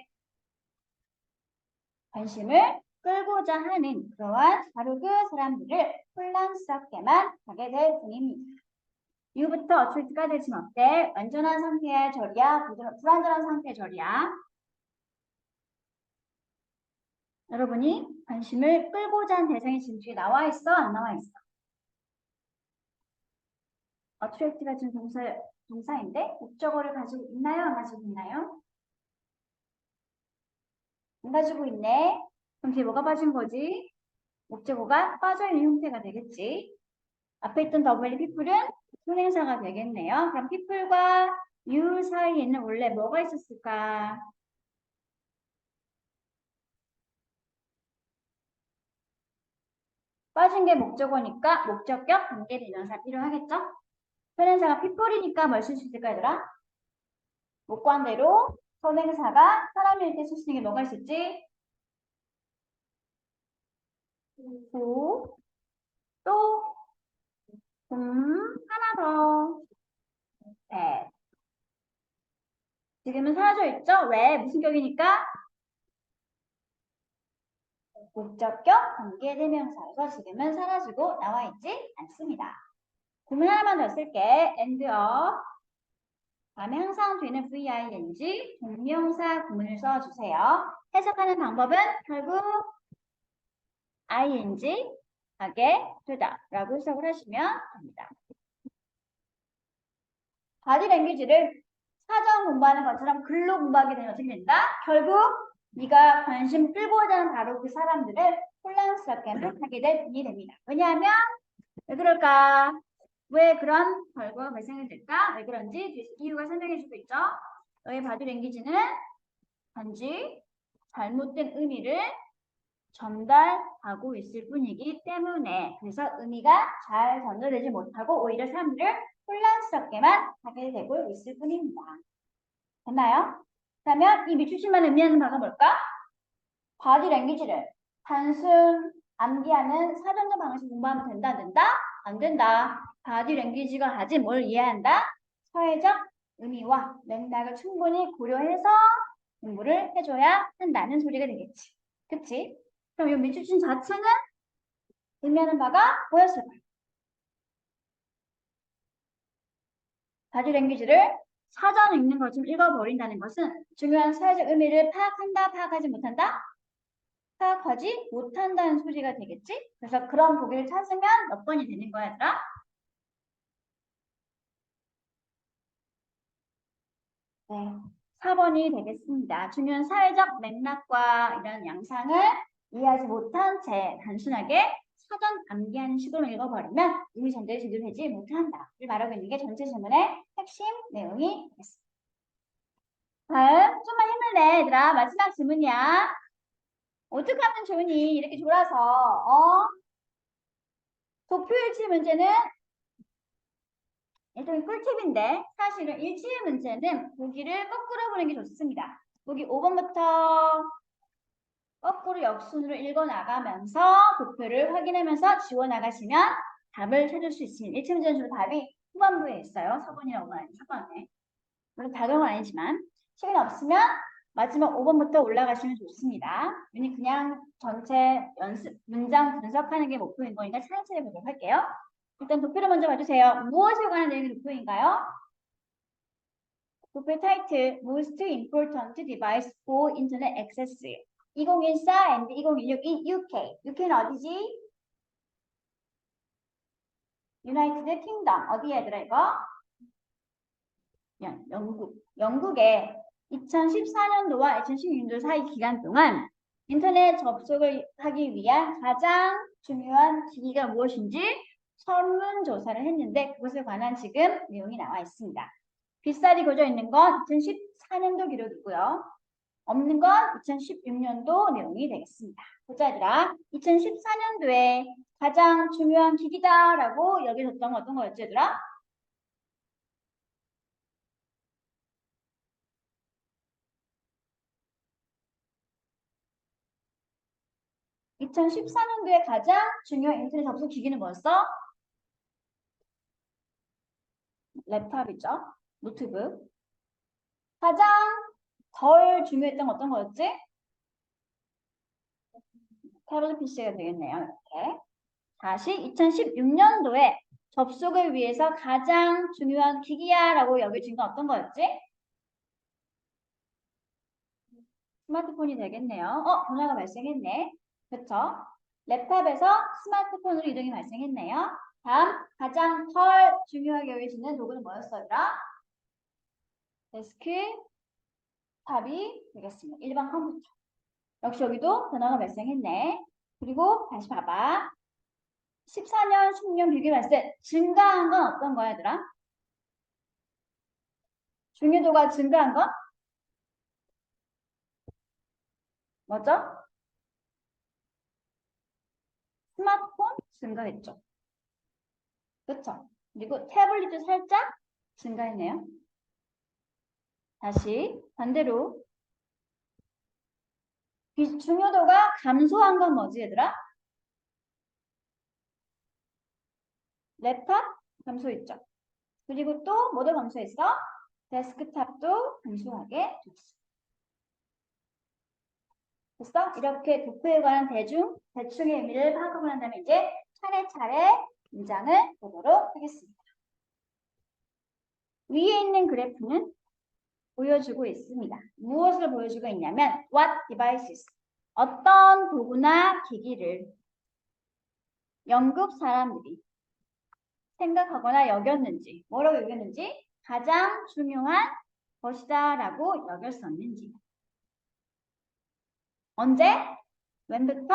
관심을 끌고자 하는 그러한 바로 그 사람들을 혼란스럽게만 하게 될 뿐입니다. U부터 attract까지 지금 어때? 완전한 상태의 절이야? 불완전한 상태의 절이야? 여러분이 관심을 끌고자 하는 대상이 지금 뒤에 나와 있어? 안 나와 있어? attract가 지금 동사인데 목적어를 가지고 있나요? 안 가지고 있나요? 안 가지고 있네. 그럼 뒤에 뭐가 빠진 거지? 목적어가 빠져있는 형태가 되겠지. 앞에 있던 W people은 손행사가 되겠네요. 그럼 people과 you 사이에는 원래 뭐가 있었을까? 빠진 게 목적어니까 목적격 관계대명사 필요하겠죠? 손행사가 people이니까 뭘 쓸 수 있을까 얘들아? 목관대로 선행사가 사람일 때 쓸 수 있는 게 뭐가 있었지? 고, 또, 하나 더, 배. 지금은 사라져 있죠? 왜? 무슨 격이니까? 목적격 관계대명사에서 지금은 사라지고 나와 있지 않습니다. 구문 하나만 더 쓸게. and어. 다음에 항상 되는 VING 동명사 구문을 써주세요. 해석하는 방법은 결국 ing 하게 되다 라고 해석을 하시면 됩니다. 바디 랭귀지를 사전 공부하는 것처럼 글로 공부하게 되면 어떻게 된다? 결국 네가 관심 끌고자 하는 바로 그 사람들을 혼란스럽게 하게 될 분이 됩니다. 왜냐하면 왜 그럴까? 왜 그런 결과가 발생이 될까? 왜 그런지 이유가 설명해주고 있죠. 너의 바디 랭귀지는 단지 잘못된 의미를 전달하고 있을 뿐이기 때문에 그래서 의미가 잘 전달되지 못하고 오히려 사람들을 혼란스럽게만 하게 되고 있을 뿐입니다. 됐나요? 그러면 이 밑줄치만 의미하는 바가 뭘까? 바디 랭귀지를 단순 암기하는 사전적 방식 공부하면 된다, 안 된다? 안 된다. 바디 랭귀지가 가진 뭘 이해한다? 사회적 의미와 맥락을 충분히 고려해서 공부를 해줘야 한다는 소리가 되겠지. 그치? 그럼 이 밑줄친 자체는 의미하는 바가 뭐였을까요? 바디 랭귀지를 사전 읽는 것처럼 읽어버린다는 것은 중요한 사회적 의미를 파악한다, 파악하지 못한다? 파악하지 못한다는 소리가 되겠지? 그래서 그런 보기를 찾으면 몇 번이 되는 거야, 얘들아? 네, 4번이 되겠습니다. 중요한 사회적 맥락과 이런 양상을 이해하지 못한 채 단순하게 사전 암기하는 식으로 읽어버리면 의미 전달이 제대로 되지 못한다를 말하고 있는 게 전체 질문의 핵심 내용이 되겠습니다. 다음, 좀만 힘을 내, 얘들아. 마지막 질문이야. 어떻게 하면 좋으니? 이렇게 졸아서, 도표일치 문제는 일단 꿀팁인데 사실은 일치의 문제는 보기를 거꾸로 보는 게 좋습니다. 보기 5번부터 거꾸로 역순으로 읽어나가면서 도표를 확인하면서 지워나가시면 답을 찾을 수 있습니다. 일치 문제는 주로 답이 후반부에 있어요. 4번이나 5번 아니면 4번에. 물론 다 그런 건 아니지만 시간이 없으면 마지막 5번부터 올라가시면 좋습니다. 그냥 전체 연습, 문장 분석하는 게 목표인 거니까 차례차례 보도록 할게요. 일단 도표를 먼저 봐주세요. 무엇에 관한 내용이 도표인가요? 도표 타이틀 Most Important Device for Internet Access 2014 and 2016 in UK. UK는 어디지? United Kingdom. 어디 얘들아 이거? 영국. 영국에 2014년도와 2016년도 사이 기간 동안 인터넷 접속을 하기 위한 가장 중요한 기기가 무엇인지 설문조사를 했는데 그것에 관한 지금 내용이 나와 있습니다. 빗살이 그어져 있는 건 2014년도 기록이고요. 없는 건 2016년도 내용이 되겠습니다. 보자, 얘들아. 2014년도에 가장 중요한 기기다라고 여겨졌던 건 어떤 거였지, 얘들아? 2014년도에 가장 중요한 인터넷 접속 기기는 뭐였어? 랩탑이죠. 노트북. 가장 덜 중요했던 건 어떤 거였지? 태블릿 PC가 되겠네요. 이렇게. 다시 2016년도에 접속을 위해서 가장 중요한 기기야라고 여겨진 건 어떤 거였지? 스마트폰이 되겠네요. 변화가 발생했네. 그렇죠? 랩탑에서 스마트폰으로 이동이 발생했네요. 다음 가장 덜 중요하게 여겨지는 도구는 뭐였어요? 데스크탑이 되겠습니다. 일반 컴퓨터. 역시 여기도 변화가 발생했네. 그리고 다시 봐봐. 14년, 16년 비교했을 때 증가한 건 어떤 거야, 얘들아? 중요도가 증가한 건 뭐죠? 스마트폰 증가했죠. 그렇죠? 그리고 태블릿도 살짝 증가했네요. 다시 반대로 중요도가 감소한 건 뭐지, 얘들아? 랩탑 감소했죠. 그리고 또 뭐도 감소했어? 데스크탑도 감소하게 됐어. 됐어? 이렇게 도표에 관한 대충의 의미를 파악하고 난 다음에 이제 차례차례 문장을 보도록 하겠습니다. 위에 있는 그래프는 보여주고 있습니다. 무엇을 보여주고 있냐면 what devices, 어떤 도구나 기기를 영국 사람들이 생각하거나 여겼는지, 뭐라고 여겼는지, 가장 중요한 것이다라고 여겼었는지. 언제? when부터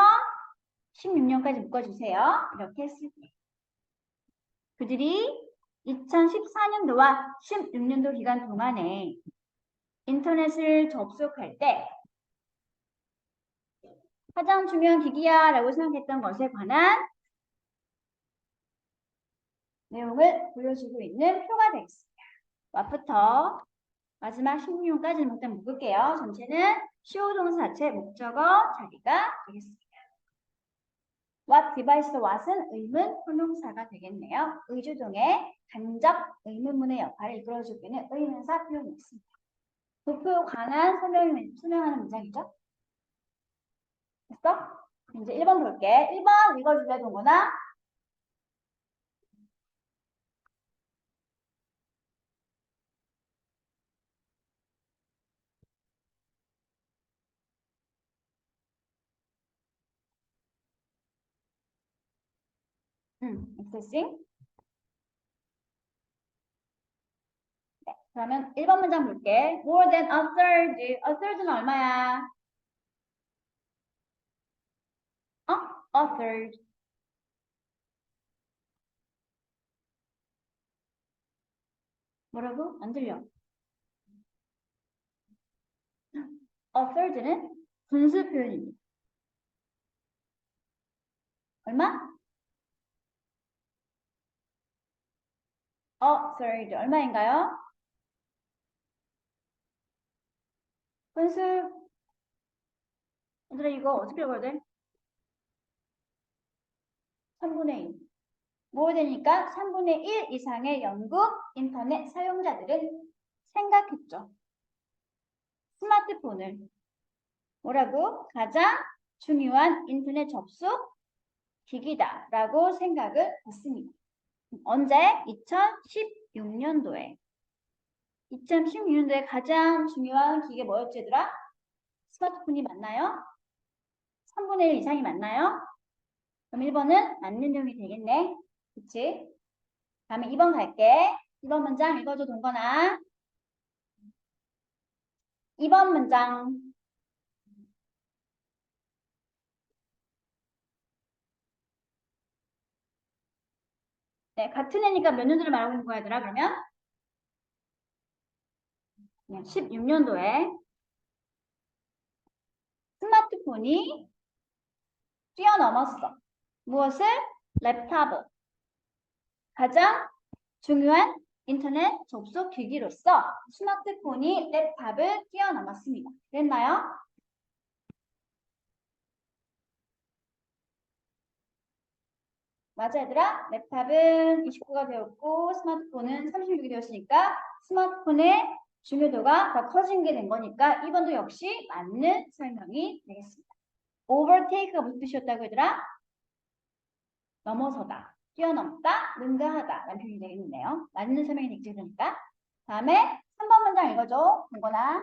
16년까지 묶어주세요. 이렇게 했을 때. 그들이 2014년도와 16년도 기간 동안에 인터넷을 접속할 때 가장 중요한 기기야 라고 생각했던 것에 관한 내용을 보여주고 있는 표가 되겠습니다. what부터 마지막 16까지 일단 묶을게요. 전체는 시호 동사 자체 목적어 자리가 되겠습니다. what device what은 의문 형용사가 되겠네요. 의주동의 간접 의문문의 역할을 이끌어주고 있는 의문사 표현이 있습니다. 도표에 관한 설명하는 문장이죠. 됐어? 이제 1번 볼게. 1번 읽어줄래, 동건아? accessing. 네, 그러면 1번 문장 볼게. More than a third. A third는 얼마야? A third. 뭐라고? 안 들려. A third는 분수 표현입니다. 얼마? A third. 얼마인가요? 분수. 얘들아, 이거 어떻게 읽어야 돼? 3분의 1. 뭐 되니까 3분의 1 이상의 영국 인터넷 사용자들은 생각했죠. 스마트폰을 뭐라고? 가장 중요한 인터넷 접속 기기다라고 생각을 했습니다. 언제? 2016년도에. 2016년도에 가장 중요한 기계 뭐였지, 얘들아? 스마트폰이 맞나요? 3분의 1 이상이 맞나요? 그럼 1번은 맞는 내용이 되겠네. 그치? 다음에 2번 갈게. 2번 문장 읽어줘, 동건아. 2번 문장. 네, 같은 애니까 몇 년도를 말하고 있는 거야, 얘들아, 그러면? 네, 16년도에 스마트폰이 뛰어넘었어. 무엇을? 랩탑을. 가장 중요한 인터넷 접속 기기로서 스마트폰이 랩탑을 뛰어넘었습니다. 됐나요? 맞아, 얘들아. 랩탑은 29가 되었고 스마트폰은 36이 되었으니까 스마트폰의 중요도가 더 커진 게 된 거니까 2번도 역시 맞는 설명이 되겠습니다. overtake가 무슨 뜻이었다고 얘들아? 넘어서다, 뛰어넘다, 능가하다 라는 표현이 되겠네요. 맞는 설명이 되겠습니까? 다음에 3번 문장 읽어줘. 동건아.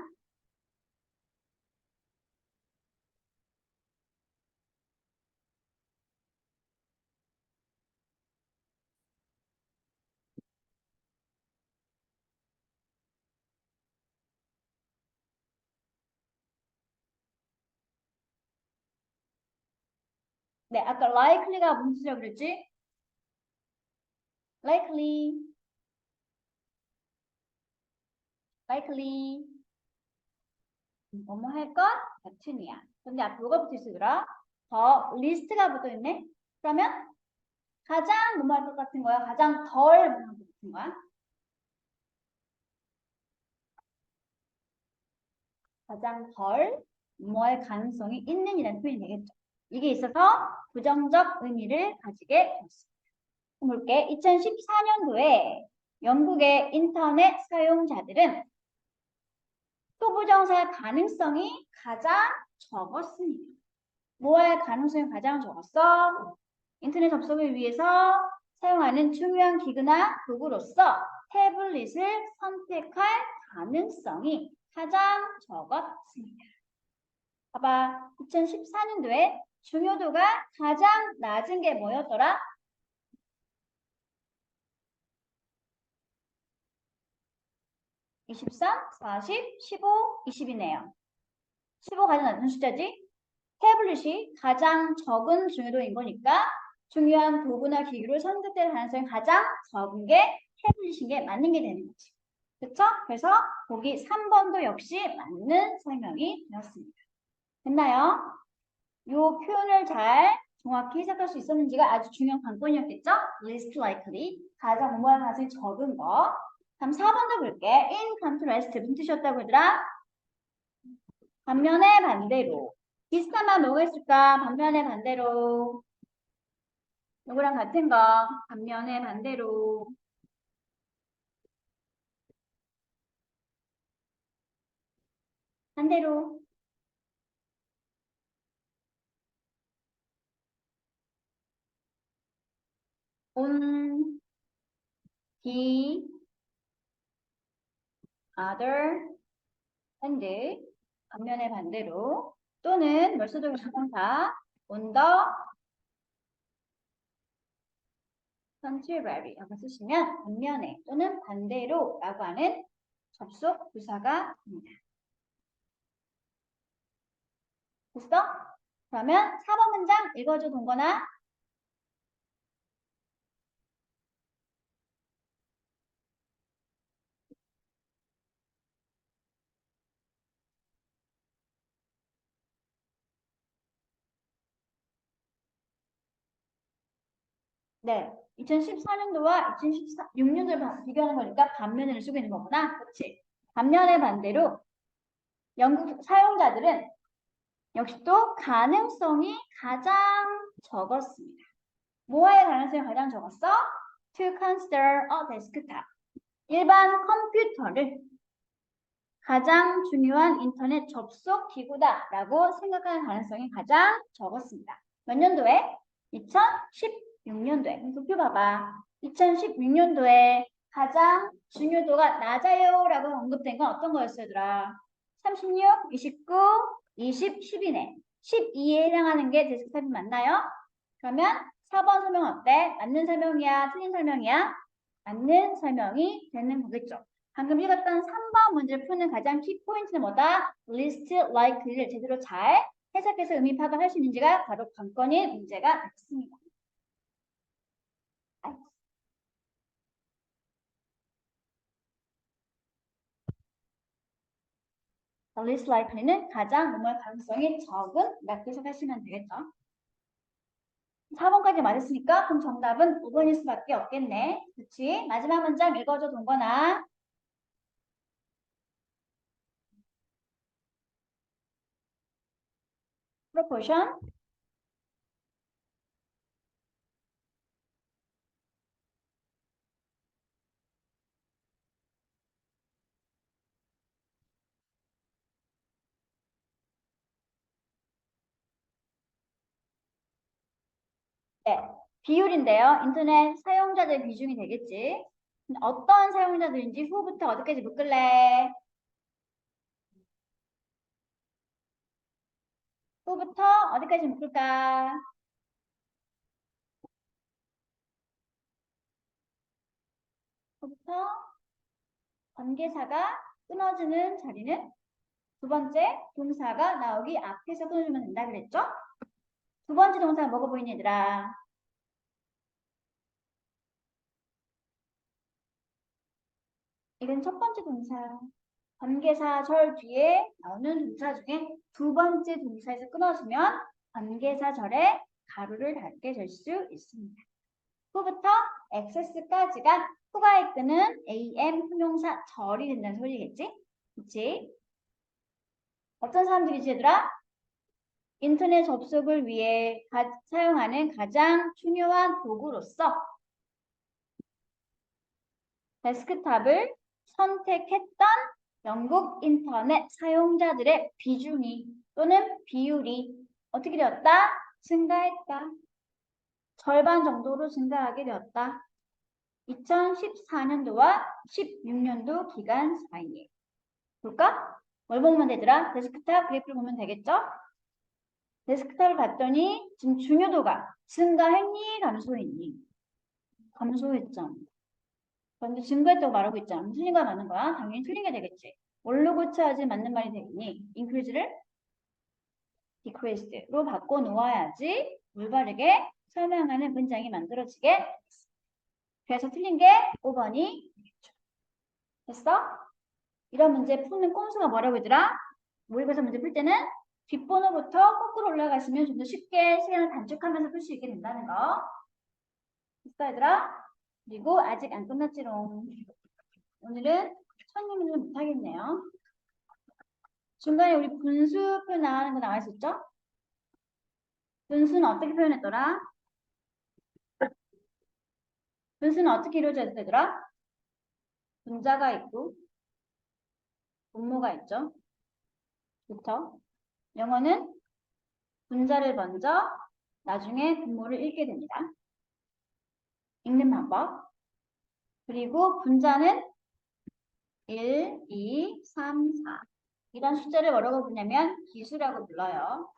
네, 아까 likely가 무슨 뜻이라고 그랬지? likely, likely. 뭐뭐 할 것 같으니야. 근데 앞에 뭐가 붙어 있으더라? 더 리스트가 붙어 있네. 그러면 가장 뭐뭐 할 것 같은 거야? 가장 덜 뭐뭐 할 것 같은 거야? 가장 덜 뭐뭐 할 가능성이 있는 이라는 표현이 되겠죠. 이게 있어서 부정적 의미를 가지게 되었습니다. 볼게. 2014년도에 영국의 인터넷 사용자들은 소부정사 가능성이 가장 적었습니다. 뭐할 가능성이 가장 적었어? 인터넷 접속을 위해서 사용하는 중요한 기구나 도구로서 태블릿을 선택할 가능성이 가장 적었습니다. 봐봐. 2014년도에 중요도가 가장 낮은 게 뭐였더라? 23, 40, 15, 20이네요. 15 가장 낮은 숫자지? 태블릿이 가장 적은 중요도인 거니까 중요한 도구나 기기로 선택될 가능성이 가장 적은 게 태블릿인 게 맞는 게 되는 거지. 그쵸? 그래서 보기 3번도 역시 맞는 설명이 되었습니다. 됐나요? 이 표현을 잘 정확히 해석할 수 있었는지가 아주 중요한 관건이었겠죠? least likely, 가장 뭐뭐할 가능성이 적은 거. 다음 4번도 볼게. in contrast, 무슨 뜻이었다고 얘들아? 반면에 반대로. 비슷한 말 뭐가 있을까? 반면에 반대로. 요거랑 같은 거. 반면에 반대로. 반대로. on the other hand. 반면에 반대로. 또는 멸수적인 조동사 on the contrary 라고 쓰시면 반면에 또는 반대로 라고 하는 접속 부사가 됩니다. 됐어? 그러면 4번 문장 읽어줘 동거나. 네. 2014년도와 2016년도를 비교하는 거니까 반면을 쓰고 있는 거구나. 그렇지. 반면에 반대로 영국 사용자들은 역시 또 가능성이 가장 적었습니다. 뭐의 가능성이 가장 적었어? To consider a desktop. 일반 컴퓨터를 가장 중요한 인터넷 접속 기구다라고 생각하는 가능성이 가장 적었습니다. 몇 년도에? 2016년도에. 도표 봐봐. 2016년도에 가장 중요도가 낮아요라고 언급된 건 어떤 거였어요, 얘들아? 36, 29, 20, 10이네. 12에 해당하는 게 데스크탑이 맞나요? 그러면 4번 설명 어때? 맞는 설명이야? 틀린 설명이야? 맞는 설명이 되는 거겠죠. 방금 읽었던 3번 문제를 푸는 가장 키포인트는 뭐다? list like를 제대로 잘 해석해서 의미 파악을 할 수 있는지가 바로 관건인 문제가 되겠습니다. the least likely는 가장 뭐뭐할 가능성이 적은 이렇게 생각하시면 되겠죠. 4번까지 맞았으니까 그럼 정답은 5번일 수밖에 없겠네. 그치? 마지막 문장 읽어줘, 동건아. proportion. 네, 비율인데요. 인터넷 사용자들 비중이 되겠지. 어떤 사용자들인지 후부터 어디까지 묶을래? 후부터 어디까지 묶을까? 후부터 관계사가 끊어지는 자리는 두 번째 동사가 나오기 앞에서 끊어주면 된다 그랬죠? 두 번째 동사가 뭐가 보이니 얘들아? 이건 첫 번째 동사. 관계사 절 뒤에 나오는 동사 중에 두 번째 동사에서 끊어지면 관계사 절에 가로를 닫게 될 수 있습니다. 후부터 XS까지가 후가 이끄는 AM 형용사 절이 된다는 소리겠지? 그치? 어떤 사람들이지 얘들아? 인터넷 접속을 위해 사용하는 가장 중요한 도구로서 데스크탑을 선택했던 영국 인터넷 사용자들의 비중이 또는 비율이 어떻게 되었다? 증가했다. 절반 정도로 증가하게 되었다. 2014년도와 16년도 기간 사이에. 볼까? 뭘 보면 되더라? 데스크탑 그래프를 보면 되겠죠? 데스크탑을 봤더니 지금 중요도가 증가했니? 감소했니? 감소했죠. 그런데 증가했다고 말하고 있잖아. 틀린 거야 맞는 거야? 당연히 틀린 게 되겠지. 뭘로 고쳐야지 맞는 말이 되겠니? increase를 decreased로 바꿔 놓아야지 올바르게 설명하는 문장이 만들어지게. 그래서 틀린 게 5번이 됐어? 이런 문제 푸는 꼼수가 뭐라고 하더라? 모의고사 문제 풀 때는 뒷번호부터 거꾸로 올라가시면 좀 더 쉽게 시간을 단축하면서 풀 수 있게 된다는 거. 됐어 얘들아? 그리고 아직 안 끝났지롱. 오늘은 선생님은 못하겠네요. 중간에 우리 분수표 나가는 거 나와 있었죠? 분수는 어떻게 표현했더라? 분수는 어떻게 이루어져 있더라? 분자가 있고 분모가 있죠. 그렇죠? 영어는 분자를 먼저 나중에 분모를 읽게 됩니다. 읽는 방법. 그리고 분자는 1, 2, 3, 4 이런 숫자를 뭐라고 부르냐면 기수라고 불러요.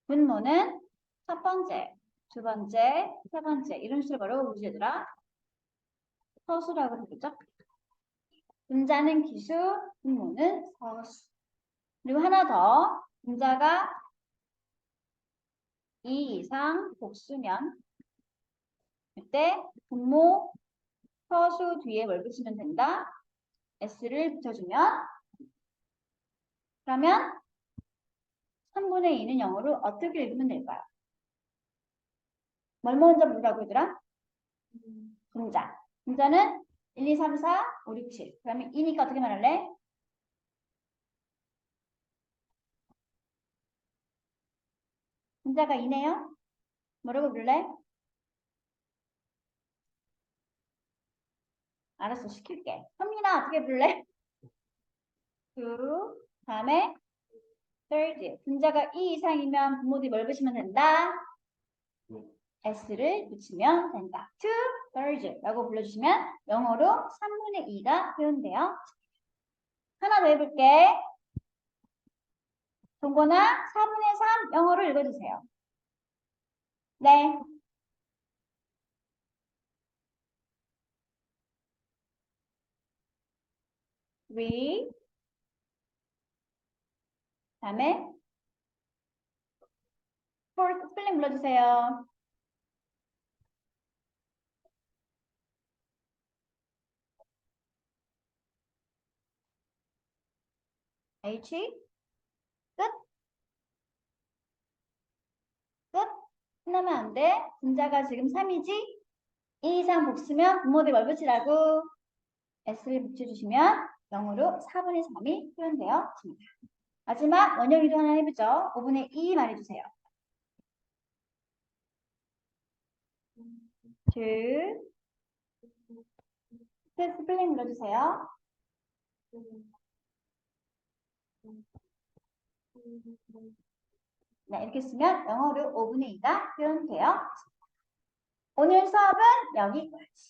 분모는 첫 번째, 두 번째, 세 번째 이런 수를 뭐라고 부르지 얘들아? 서수라고 부르죠. 분자는 기수, 분모는 서수. 그리고 하나 더 분자가 2 이상 복수면 그때 분모 서수 뒤에 뭘 붙이면 된다? S를 붙여주면 그러면 3분의 2는 0으로 어떻게 읽으면 될까요? 뭘 먼저 부르라고 얘들아? 분자. 분자는 1, 2, 3, 4, 5, 6, 7. 그러면 2니까 어떻게 말할래? 분자가 2네요. 뭐라고 부를래? 알았어, 시킬게. 현민아, 어떻게 부를래? 2, 다음에 third. 분자가 2 이상이면 분모들이 뭘 붙이면 된다? S를 붙이면 된다. 2 thirds 라고 불러주시면 영어로 3분의 2가 표현돼요. 하나 더 해볼게. 동건아, 4분의 3 영어로 읽어주세요. 네. three 다음에 fourth 스펠링 불러주세요. H 끝. 끝. 끝나면 안 돼. 분자가 지금 3이지? 2 이상 복수면 분모대 뭘 붙이라고? S를 붙여주시면 0으로 4분의 3이 표현되어집니다. 마지막 원형이도 하나 해보죠. 5분의 2 말해주세요. 둘, 셋, 스플링 눌러주세요. 네, 이렇게 쓰면 영어로 5분의 2가 표현돼요. 오늘 수업은 여기까지.